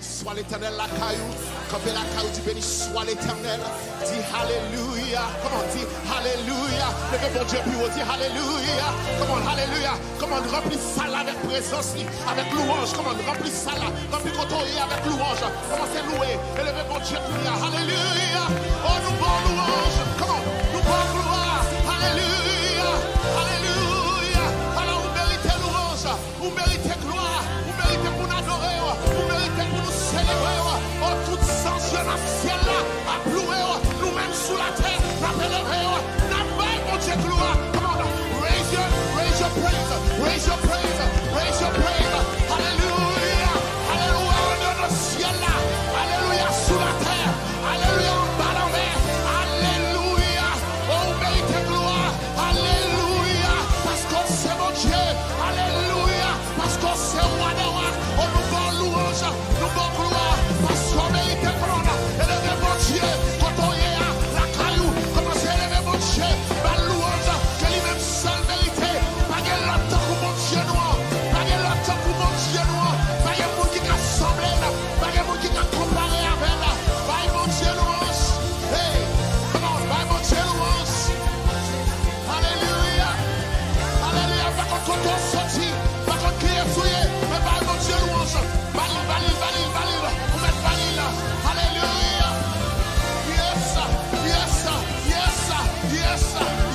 soit l'éternel la caillou. Quand la caillou, tu bénis, soit l'éternel. Dis Alléluia. Comment dit Alléluia. Levez mon Dieu plus haut, dis Alléluia. Comment Alléluia. Comment remplis ça là avec présence, avec louange. Comment remplis ça là, remplis côtoyer avec louange. Commencez à louer. Et levez mon Dieu plus haut. Alléluia. Oh, nous bon louange. Comment nous bon gloire. Alléluia. Alléluia. Alors vous méritez louange. Vous méritez gloire. Vous méritez pour nous adorer. Vous méritez pour nous célébrer. Oh, toute sens dans le ciel là. À plouer. Nous-mêmes sous la terre. La pénérer. N'a pas mon Dieu gloire. Come on. Raise your praise. Raise your praise. Raise your praise. Alléluia. Alléluia. Dans le ciel là. Alléluia. Sous la terre. Alléluia. En bas en mer. Alléluia. Oh, vous méritez gloire. Alléluia. Parce que c'est mon Dieu. Alléluia. Parce que c'est roi de roi. Oh, nous bon louange. Nous bon gloire. Parce qu'on mérite prendre. Élevez mon Dieu. Quand on y est, la caillou. Commencez à élever mon Dieu. Ma louange. Que lui-même seul mérité. Pas de l'autre pour mon Dieu noir. Pas de l'autre pour mon Dieu noir. Pas de monde qui a semblé. Pas de monde qui a comparé avec là. Pas mon Dieu louange. Hey. Come on. Pas mon Dieu louange. Alléluia. Alléluia. Pas contre ton sorti. Pas contre qui est souillé. Mais pas mon Dieu louange. Valide, valide, valide, valide. Vous mettez valide là. Alléluia. Yes, yes, yes, yes,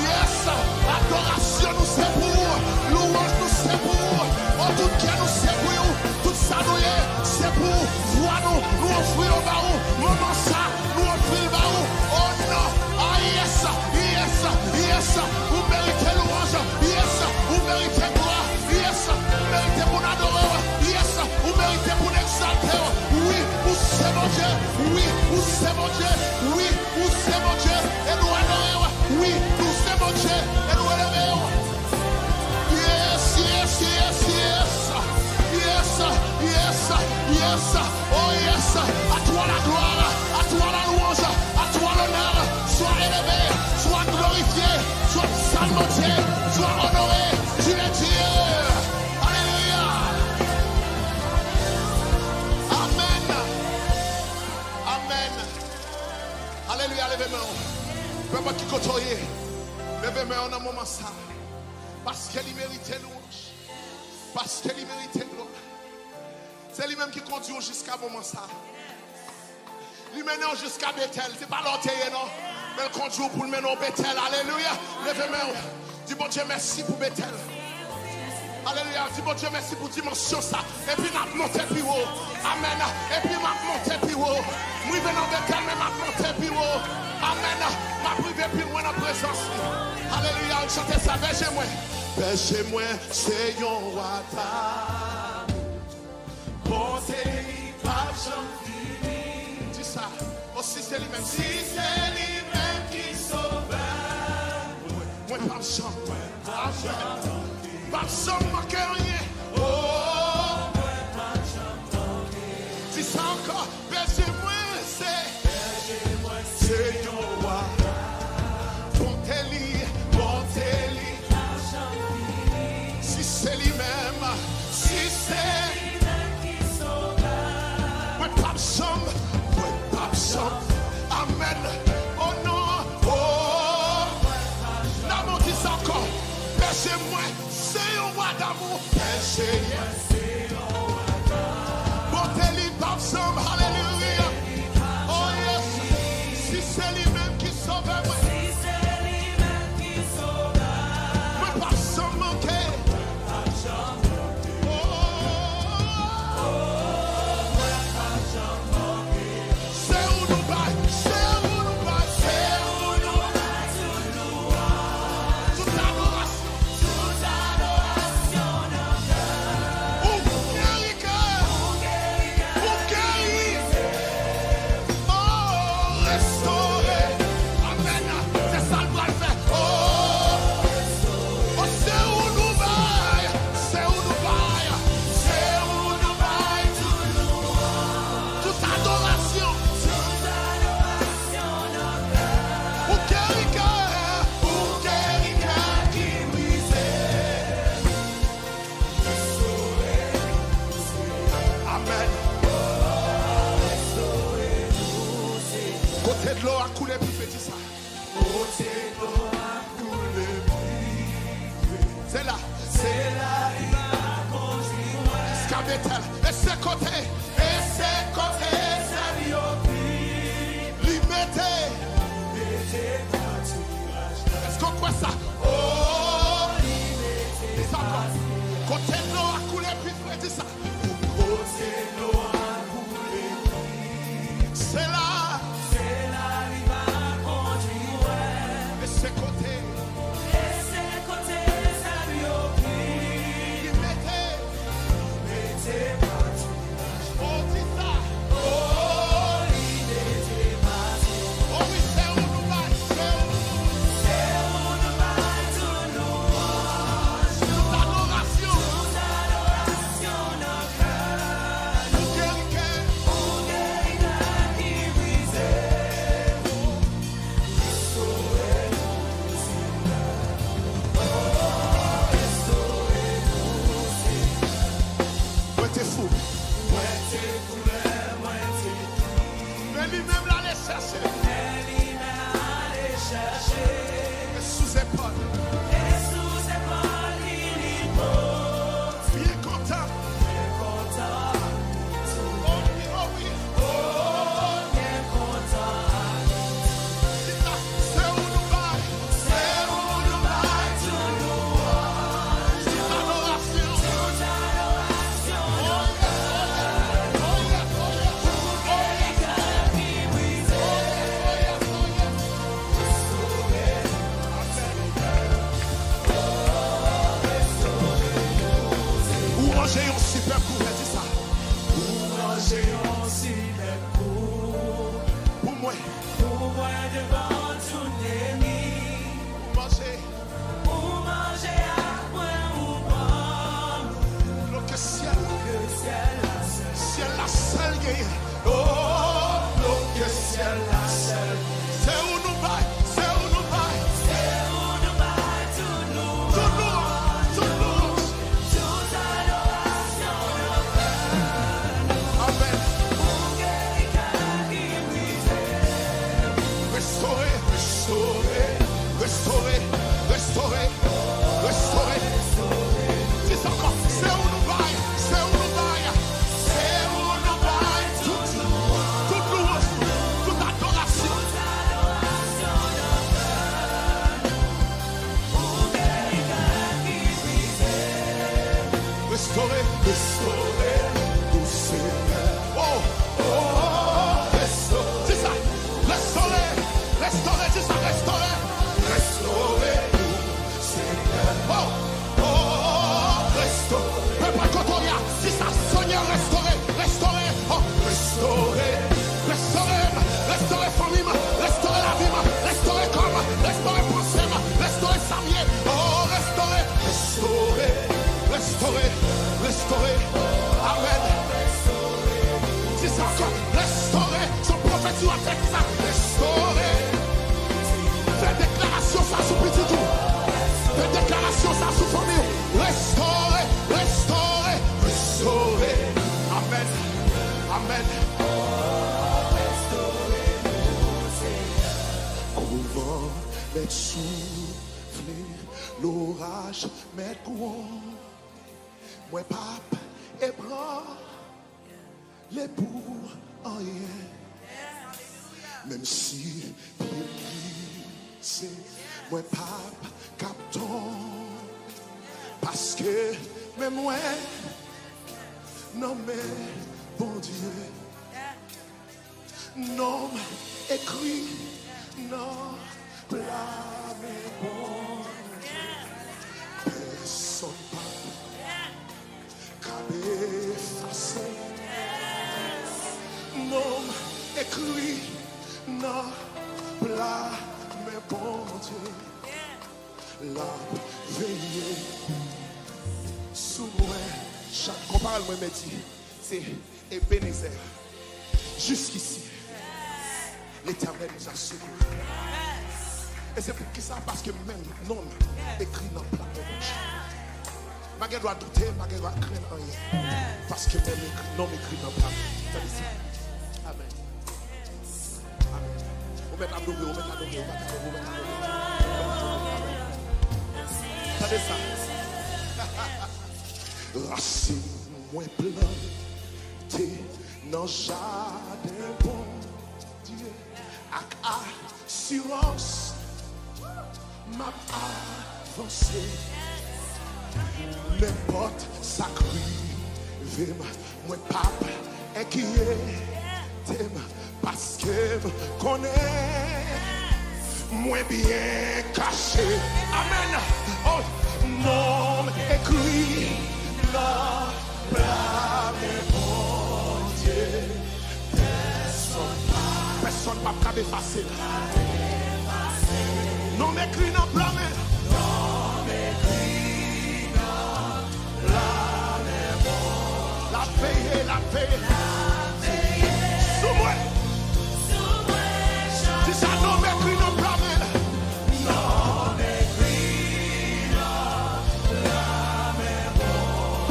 yes. Adoration nous c'est pour. Louange nous c'est pour. Oh, tout qui nous c'est pour. Tout ça nous est. C'est pour. Voir nous. Nous offrir au baou. Moment ça. Nous offrir le baou. Oh non. Ah yes, yes, yes. Vous méritez louange. Yes. Vous méritez gloire. Yes. Vous méritez pour adorer. Yes. Vous méritez pour exalter. Oui. Vous c'est mon Dieu. Oui. Vous c'est mon Dieu. Oui. Vous c'est mon Dieu. Et nous adorer. Oui. Nous c'est mon Dieu. Et nous élever. Yes, yes, yes, yes. Yes, yes, yes. Oh yes. À toi la gloire. À toi la louange. À toi l'honneur. Sois élevé. Sois glorifié. Sois salmodié. Sois honoré. Tu es Dieu. Alléluia. Amen. Amen. Alléluia. Levez-moi. Peuple qui côtoie. Levez-moi en un moment ça. Parce qu'elle mérite louange. Parce qu'elle mérite gloire. C'est lui-même qui conduit jusqu'à ce moment ça. Lui mène jusqu'à Bethel. C'est pas l'orteil, non. Mais il conduit pour le mener au Bethel. Alléluia. Levez-moi. Dis bon Dieu merci pour Bethel. Alléluia. Dis bon Dieu merci pour dimension ça. Et puis m'a monté plus haut. Amen. Et puis m'a monté plus haut. Moi venons Bethel mais m'a monté plus haut. Amen. M'a privé plus loin dans la présence. Alléluia. On chante ça. Bergez-moi. Bergez-moi. C'est yon roi. Bonté, pas j'en dis ça. Oh, si c'est lui-même. Si c'est lui-même qui sauve. Moi, pas j'en. Pas j'en manque rien. Oh, moi, pas j'en manque. Dis ça encore. Bergez-moi, c'est yon roi. Bonté, si c'est lui-même. Si c'est Amen. Oh non. Oh. L'amour dit ça encore. Pêchez-moi. C'est un roi d'amour. Pêchez-moi. C'est un roi d'amour. Bonté-lui par somme. Alléluia. Oh yes. Si c'est lui-même qui sauve. Si c'est lui-même qui sauve. Mais par somme manqué. de l'eau a coulé plus petit ça. Côté de l'eau a coulé plus. C'est là. C'est là il m'a conduit. Scabetel. Et c'est côté. Et c'est côté ça lui a pris. Limité. Mettez pâturage. Est-ce qu'on croit ça? Oh, limité. C'est ça encore. Côté de l'eau a coulé plus petit ça. Côté de l'eau a coulé plus. C'est là. C'est là il m'a conduit. Et c'est côté. Et c'est côté ça lui a pris. Limité. Mettez pâturage. Oh, dis ça. Oh, limité pâturage. Oh oui, c'est où nous va. C'est où C'est où nous va tout louange. toute adoration. Toute adoration dans le cœur. Pour quelqu'un. Pour quelqu'un qui brisait. Ouais, t'es fou. Moi t'es couleur, moi t'es Mais lui-même l'allait chercher. lui-même aller chercher. Et sous épaule. Et sous ses paroles il y porte. Bien content. Content, Oh oui, oh oui. oh bien content. Dis ça. C'est où nous va. C'est où nous va tout louange. Toute adoration. Toute adoration dans le cœur. Oh yes, oh yes. Pour quelqu'un qui brisait. Oh yes, oh yes. Ou manger un super coup, dis ça. Manger aussi des coups. Pour moi. Pour moi devant tout ennemi. Ou manger. Pour manger à point ou pomme. L'eau que ciel. Le ciel a seul. Ciel la seule gagne. Oh, l'eau que ciel a seul. C'est où nous va. C'est où nous va. C'est où nous va tout nous. Tout nous. Tout nous. Toute adoration dans le cœur. Amen. Pour quelqu'un qui brisait. Restaurer. Restaurer. Restaurer. Restaurer. Restaurer. Dis ça encore. C'est où nous va. C'est où nous va. C'est où nous va tout nous. Toute louange, toute adoration. Toute adoration dans le cœur. Pour quelqu'un qui brisait. Restaurer, restaurer, nous Seigneur. Oh, oh, oh, restaurer. C'est ça. Restaurer, restaurer, c'est ça. Restaurer, restaurer, nous Seigneur. Oh, oh, oh, restaurer. Peuple Cotoria, c'est ça. Seigneur, restaurer, restaurer. Oh, restaurer, restaurer, restaurer famille, restaurer la vie, restaurer comme, restaurer pensée, restaurer Samuel. Oh, restaurer, restaurer, restaurer, restaurer. Amen. C'est ça encore. Restaurer. Son prophète sur la tête, ça. Restaurer. Fais déclaration ça sous petit tout. Fais déclaration ça sous famille. Restaurer, restaurer, restaurer. Amen. Amen. Couvent, mettre souffler, l'orage, mettre courant. Moi, pape, et prends les pour en rien. Même si c'est moi, pape, capton. Parce que même moi, non, mais bon Dieu, non, écrit, non, blâme, bon Dieu. Personne pas cabé façon. Non, écrit, non, blâme, bon Dieu. La veillée sous moi, chaque comparé moi me dit, c'est Ebenezer. Jusqu'ici, l'Éternel nous a secourus. Et c'est pour qui ça? Parce que même non écrit dans le plan de Dieu. Je dois douter, je dois craindre rien. Parce que même non écrit dans le plan. Amen. Amen. Mettez la double, mettez la double. Attendez ça. Racine moins plantée dans le jardin bon Dieu. Avec assurance, m'a avancé. N'importe ça crive, moi pape inquiète parce que me connaît moins bien caché. Amen. Oh, non écrit là, blâme mon Dieu. Personne ne peut effacer. Non écrit non blâme. La paix, la paix. Sous moi. Si ça non m'écrit, non blâme. Non m'écrit, non blâme.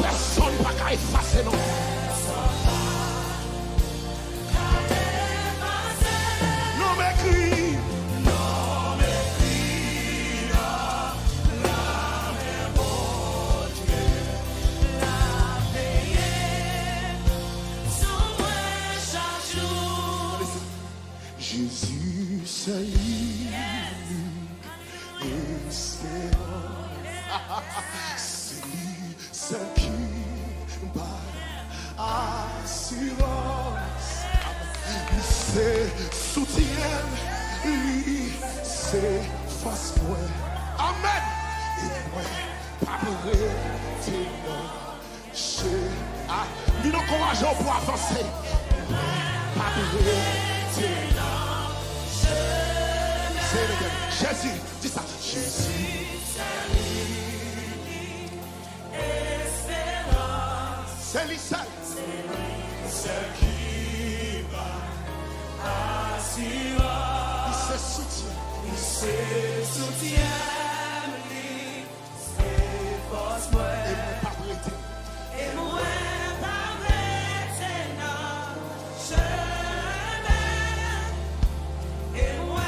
Personne ne peut effacer, non. Non m'écrit. Jésus, c'est lui, c'est lui, c'est qui bat assurance. C'est soutien, lui, c'est face moi. Amen. Et moi, pas brûler, t'es non. Lui, nous encourageons pour avancer. Pas brûler, t'es non. Jésus, dis ça. Jésus, c'est lui seul. C'est qui va assurer. Il se soutient. Il se soutient. C'est force moi. Et moi pas prêter. Et moi pas prêter non. Et moi.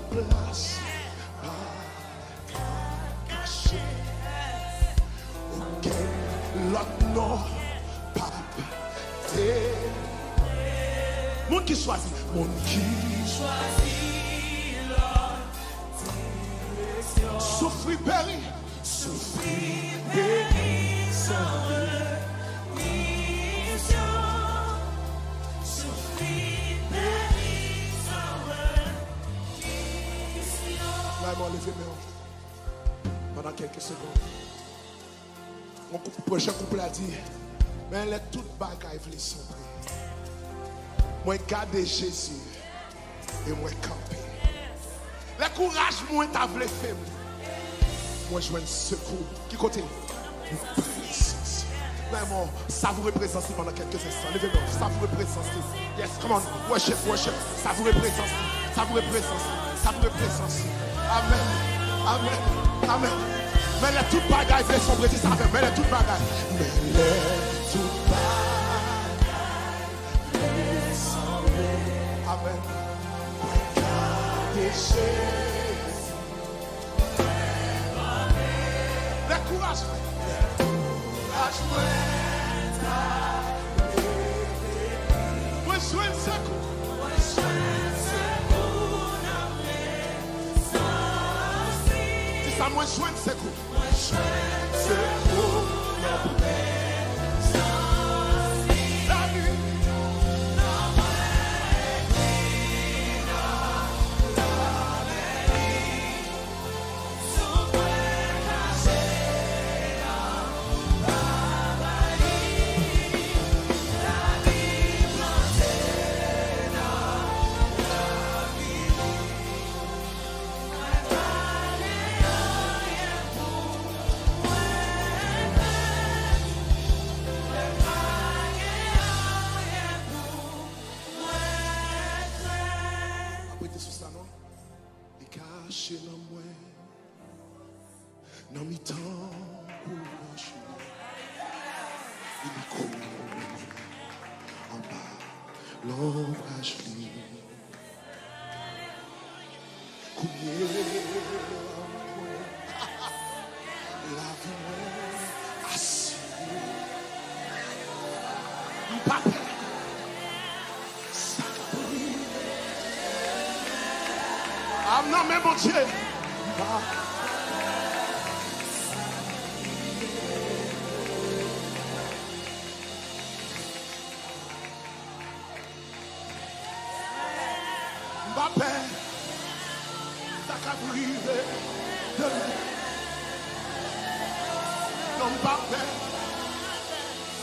Place pas caché. Auquel l'autre non pas t'es. Monde qui choisit. Monde qui choisit l'autre direction. Souffrir péri. Souffrir péri sans mission. Souffrir péri sans là, je vais lever mes hanches pendant quelques secondes. Mon prochain couple a dit, mais elle est toute bagaille vle sombrer. Moi, garder Jésus et moi, camper. Le courage, moi, t'as vle faible. Moi, je veux un secours. Qui côté? Une présence. Vraiment, ça vous représente pendant quelques instants. Levez-moi, ça vous représente. Yes, come on, worship, worship. Ça vous représente. Ça vous représente. Ça vous représente. Amen. Amen. Amen. Mais les toutes bagailles, les sombres, dis ça avec. Mais les toutes bagailles. Mais les toutes bagailles, les sombres. Amen. Regardez Jésus. Le courage. Le courage, moi, je suis un secours. Ça moi joindre ses coups. Moi joindre ses coups. La nuit. marcher dans moi. Dans mes temps pour marcher. Il court en bas l'ombrage libre. Couler la vie assis. Papa. Ah non, mais mon Dieu. Mbappé, ça qu'a brisé de lui. Non, Mbappé,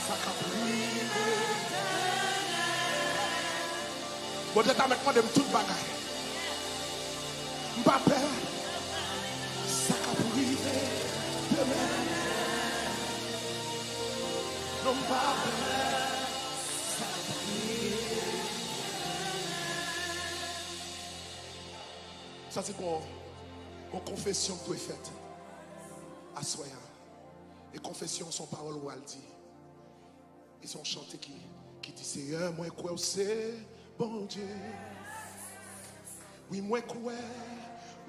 ça qu'a brisé. Bon, t'es avec moi de toute bagaille. Mbappé, ça qu'a brisé de lui. Non, Mbappé, ça qu'a brisé. Ça c'est une confession que tu es faite à soi. Et confession, son parole où elle dit. Et son chanté qui dit Seigneur, moi quoi c'est bon Dieu. Oui, moi quoi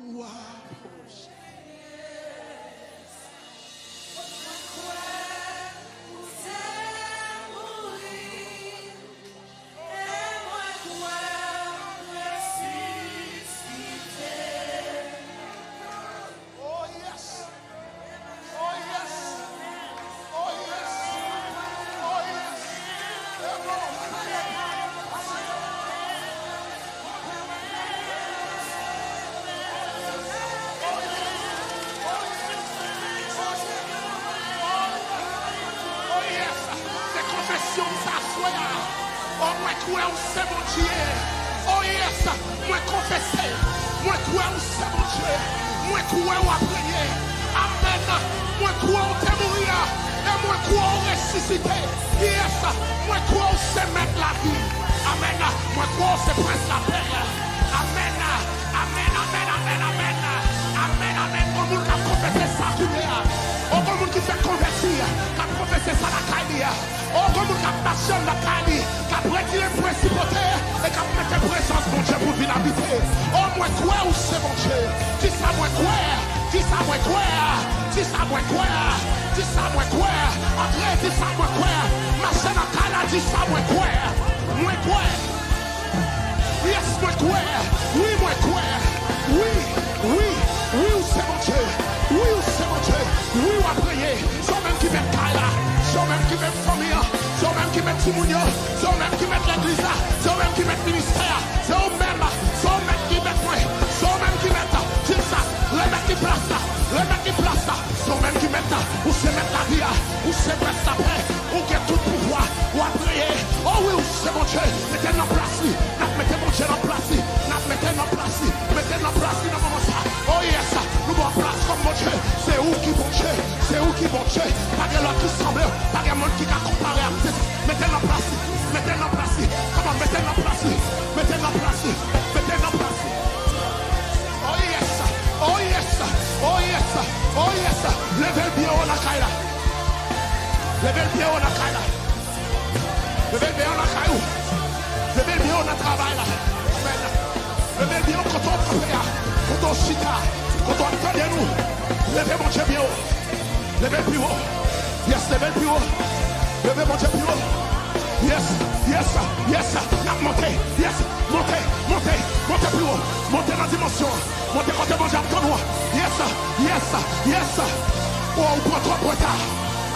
ou approche. C'est mon Dieu. Oh yes, moi confesser. Moi croire c'est mon Dieu. Moi croire à prier. Amen. Moi croire au mourir. Et moi croire au ressusciter. Yes, moi croire c'est mettre la vie. Amen. Moi croire c'est prendre la paix. Amen. Amen, amen, amen, amen. Amen, amen. Au monde qui a confessé ça tout le monde. Au monde qui fait convertir. Qui a confessé ça la caille. Au monde qui a marché la caille. Qui a retiré le principauté. Et qui a mis la présence mon Dieu pour venir habiter. Oh, moi quoi ou c'est mon Dieu. Dis ça moi quoi. Dis ça moi quoi. Dis ça moi quoi. Dis ça moi quoi. André dis ça moi quoi. Marché la caille dis ça moi quoi. Moi quoi. Yes, moi quoi. Oui, moi quoi. Oui, oui, oui, c'est mon Dieu. Oui, c'est mon Dieu. Oui, on va prier. C'est même qui met Kala. C'est même qui met famille. C'est même qui met Timounio. C'est même qui met l'église. C'est même qui met ministère. C'est même qui met moi. C'est même qui met c'est ça. Les mecs qui placent ça. Les mecs qui placent ça. C'est même qui met où c'est mettre la vie. Où c'est mettre la paix. Où il y a tout pouvoir. Où à prier. Oh oui, c'est mon Dieu. Mettez en place. Mettez mon Dieu en place. Mettez en place. Mettez en place dans le moment ça. Oh yes, nous avons place comme mon Dieu. C'est où qui bon Dieu. C'est où qui bon Dieu. Pas de l'autre qui semble. Pas de monde qui a comparé à vous. Mettez en place. Mettez en place. Comment mettez en place. Mettez en place. Mettez en place. Oh yes. Oh yes. Oh yes. Oh yes. Levez le pied au la caille. Levez le pied au la caille. Levez le pied au la caille. Levez le pied au travail là. Amen. Levez le pied au coton frère. Coton chita. Coton attendez nous. Levez mon Dieu bien haut. Levez le plus haut. Yes, levez le plus haut. Levez mon Dieu plus haut. Yes, yes, yes. Montez. Yes, montez, montez, montez plus haut. Montez dans la dimension. Montez quand vous mangez à ton noir. Yes, yes, yes. Oh, on prend trop de retard.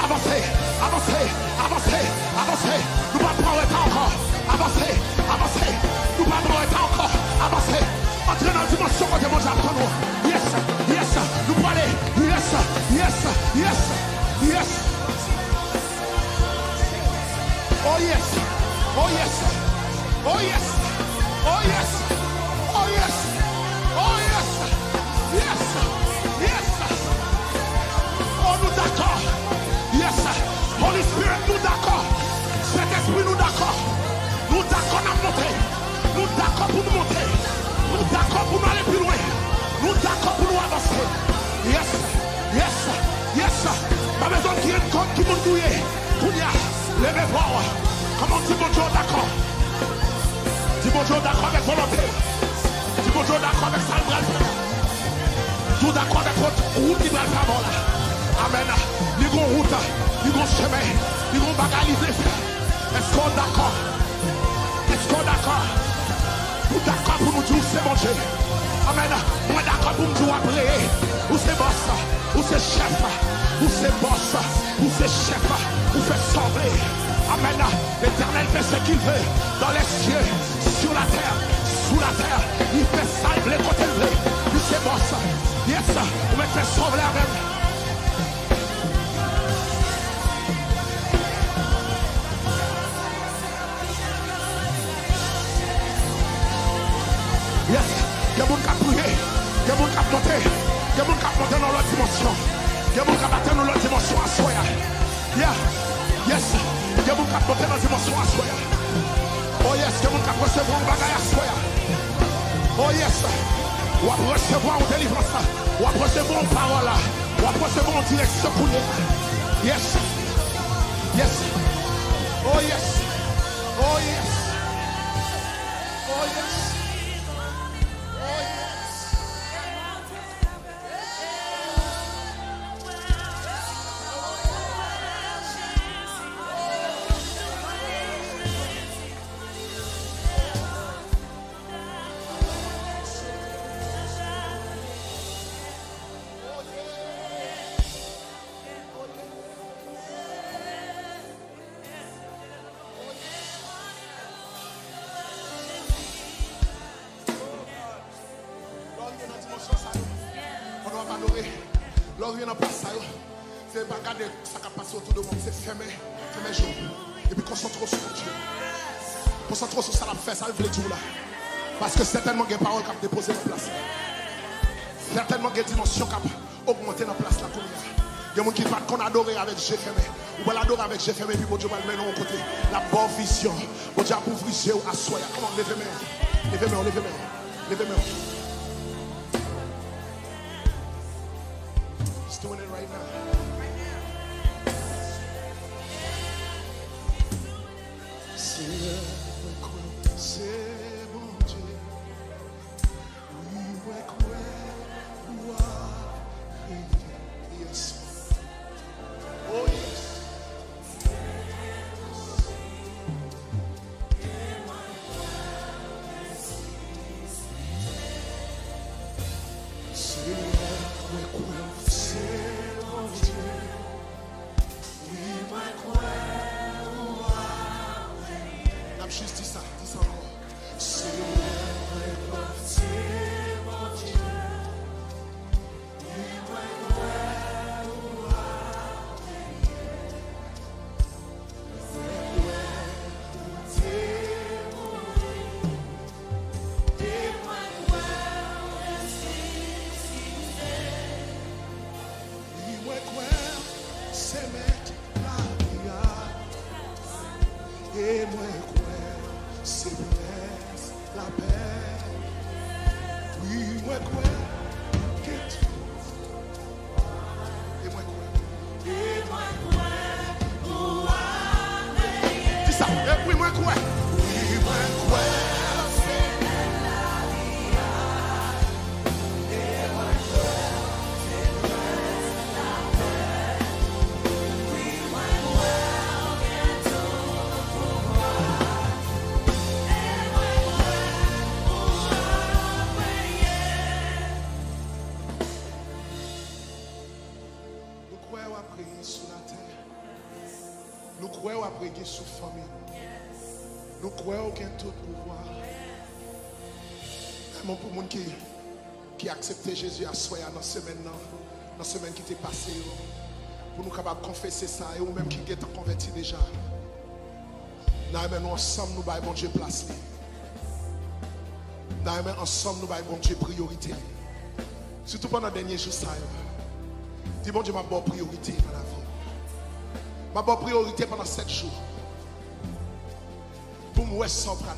Avancez, avancez, avancez, avancez. Nous ne pouvons pas prendre retard encore. Avancez, avancez. Nous ne pouvons pas prendre retard encore. Avancez. Entrez dans la dimension quand vous mangez à ton noir. Yes, yes. Nous pouvons aller. Yes, yes, yes, yes. Oh yes, oh yes, oh yes, oh yes, oh yes, oh yes, yes, yes. Oh nous d'accord, yes. Holy Spirit nous d'accord, Saint-Esprit nous d'accord, nous d'accord à monter, nous d'accord pour nous monter, nous d'accord pour nous aller plus loin, nous d'accord. bon Dieu d'accord avec volonté. Dis bon Dieu d'accord avec ça, le bras. Tout d'accord avec votre route qui doit le faire là. Amen. Ils vont route, ils vont chemin, ils vont bagaliser. Est-ce qu'on est d'accord? Est-ce qu'on est d'accord? Vous d'accord pour nous dire c'est bon Dieu? Amen. Vous êtes d'accord pour nous dire après? Ou c'est boss, ou c'est chef, ou c'est boss, ou c'est chef, ou fait sembler. Amen. L'Éternel fait ce qu'il veut dans les cieux, sur la terre, sous la terre. Il fait sembler quand il veut. Il c'est boss. Yes, vous me faites sembler avec. Yes, il y a mon cap prier, il y a mon cap monter, il y a mon cap monter dans l'autre dimension, il y a mon cap atteindre dans l'autre dimension à soi. Yeah, yes, il y a mon cap monter dans la dimension à soi. Oh yes, il y a mon cap recevoir un bagage à soi. Oh yes, ou à recevoir une délivrance, ou à recevoir une parole, ou à recevoir une direction pour nous. Yes, yes, oh yes, oh yes, oh yes. C'est pas garder ça qui passe autour de moi, c'est fermer jour. Et puis concentre sur Dieu. Concentre sur ça, la fait, ça le dire là. Parce que certainement, il y a des paroles qui ont déposé dans la place. Certainement, il y a des dimensions qui ont augmenté dans la place. Il y a des gens qui vont adorer avec Dieu fermé. Ou va l'adorer avec Dieu fermé, puis bon Dieu va le mettre de côté. La bonne vision. Bon Dieu a ouvert les yeux à soi. Comment levez-moi. Levez-moi, levez-moi. Levez-moi. He's doing it right now. C'est bon Dieu. Oui, ouais, yes. Oh yes. Juste dis ça encore. C'est mon Dieu. Et moi, c'est la paix. Oui, moi, quoi, et moi, quoi. Et moi, quoi. Dis ça. Et oui, moi, quoi. Oui, moi, quoi. C'est la vie. Et moi, quoi. C'est la paix. Oui, moi, quoi. Nous croyons à prier sur la famille. Nous croyons qu'il y a tout pouvoir. Vraiment pour les gens qui acceptent Jésus à soi dans la semaine qui est passée. Pour nous capables de confesser ça. Et nous-mêmes qui sont convertis déjà. Nous ensemble, nous baillons bon Dieu place. Nous ensemble, nous baillons bon Dieu priorité. Surtout pendant les derniers jours. Dis bon Dieu, ma bonne priorité dans la vie. Ma bonne priorité pendant 7 jours. Pour moi, ça va le faire.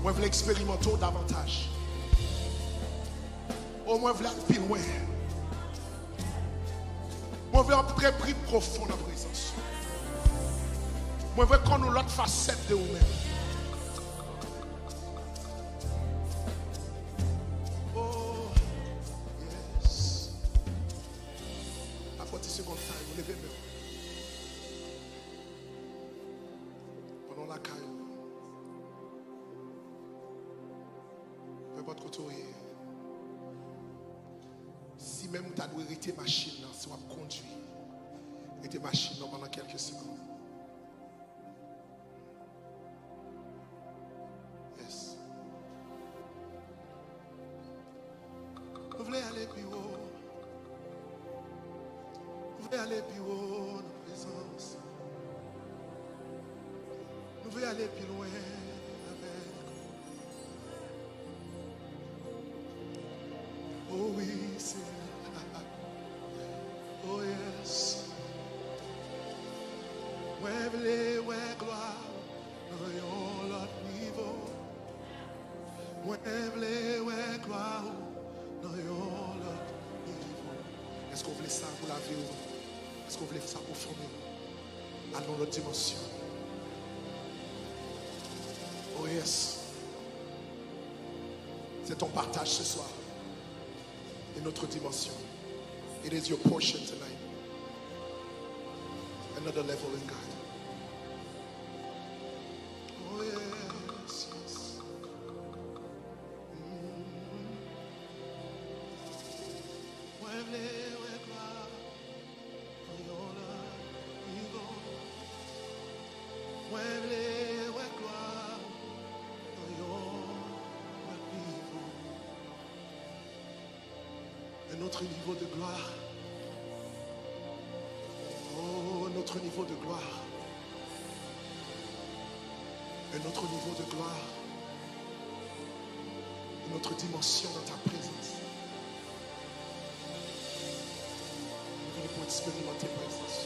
Moi, je veux expérimenter davantage. Au moins, je veux aller plus loin. Moi, je veux entrer plus profond dans la présence. Moi, je veux qu'on nous l'autre facette de nous-mêmes. second time. Levez-moi. Pendant la caille. Peu importe que tu es. Si même tu as dû arrêter la machine, si tu as conduit, arrêter la machine pendant quelques secondes. Yes. Vous voulez aller plus haut. Vous voulez aller plus haut dans la présence. Nous voulons aller plus loin avec. Oh oui, Seigneur. Oh yes. Ouais, voulez, ouais, gloire. Nous voyons l'autre niveau. Ouais, voulez, ouais, gloire. Nous voyons l'autre niveau. Est-ce qu'on voulait ça pour la vie? Est-ce qu'on voulait ça pour former? Allons l'autre dimension. Oh yes. C'est ton partage ce soir. Une autre dimension. It is your portion tonight. Another level in God. Oh yes, yes. Un autre niveau de gloire. Oh, un autre niveau de gloire. Un autre niveau de gloire. Une autre dimension dans ta présence. Nous voulons expérimenter ta présence.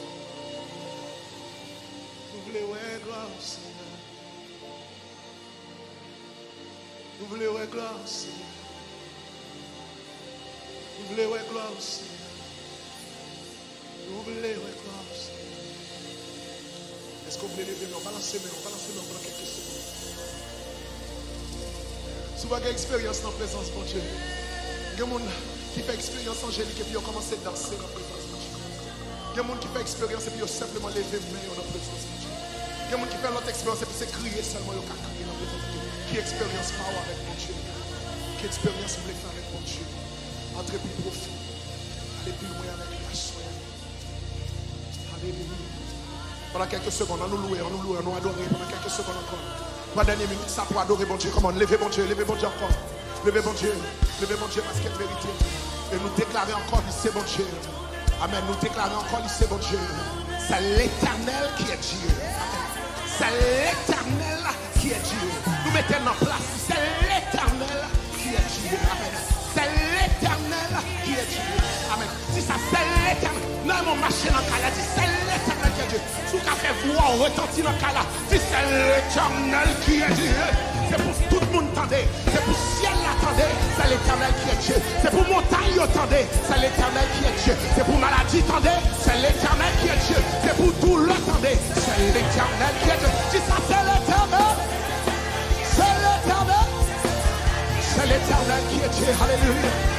Nous voulons ouais, gloire au Seigneur. Nous voulons ouais, gloire au Seigneur. Nous voulons ouais, gloire au Seigneur. Nous voulons ouais, gloire au Seigneur. Est-ce qu'on voulait lever? On va lancer pendant quelques secondes. Si vous avez une expérience dans la présence de Dieu, il y a des gens qui font expérience angélique et puis ils commencent à danser dans la présence de Dieu. Il y a des gens qui font expérience et puis ils simplement lever les mains dans la présence de Dieu. Il y a des gens qui font l'autre expérience et puis c'est crier seulement, ils ont crier dans la présence de Dieu. Qui expérience power avec mon Dieu? Qui expérience vous voulez faire avec mon Dieu? Entrez plus profond. Allez plus loin avec la soie. Alléluia. Pendant quelques secondes, on nous louer, on nous adorer. Pendant quelques secondes encore. Pour la dernière minute, ça pour adorer mon Dieu. Comment? Levez mon Dieu encore. Levez mon Dieu parce qu'il y a vérité. Et nous déclarer encore, c'est mon Dieu. Amen. Nous déclarer encore, c'est mon Dieu. C'est l'Éternel qui est Dieu. C'est l'Éternel qui est Dieu. Nous mettons en place. C'est l'Éternel qui est Dieu. Amen. C'est l'Éternel qui est Dieu. Amen. Si ça c'est l'Éternel. Non, mon machin en cas dit c'est l'Éternel qui est Dieu. Si vous avez voix retentir dans le cas là, si c'est l'Éternel qui est Dieu. C'est pour tout le monde attendez. C'est pour ciel attendez. C'est l'Éternel qui est Dieu. C'est pour montagne attendez. C'est l'Éternel qui est Dieu. C'est pour maladie attendez. C'est l'Éternel qui est Dieu. C'est pour tout l'attendez. C'est l'Éternel qui est Dieu. Si ça c'est l'Éternel. C'est l'Éternel. C'est l'Éternel qui est Dieu. Alléluia.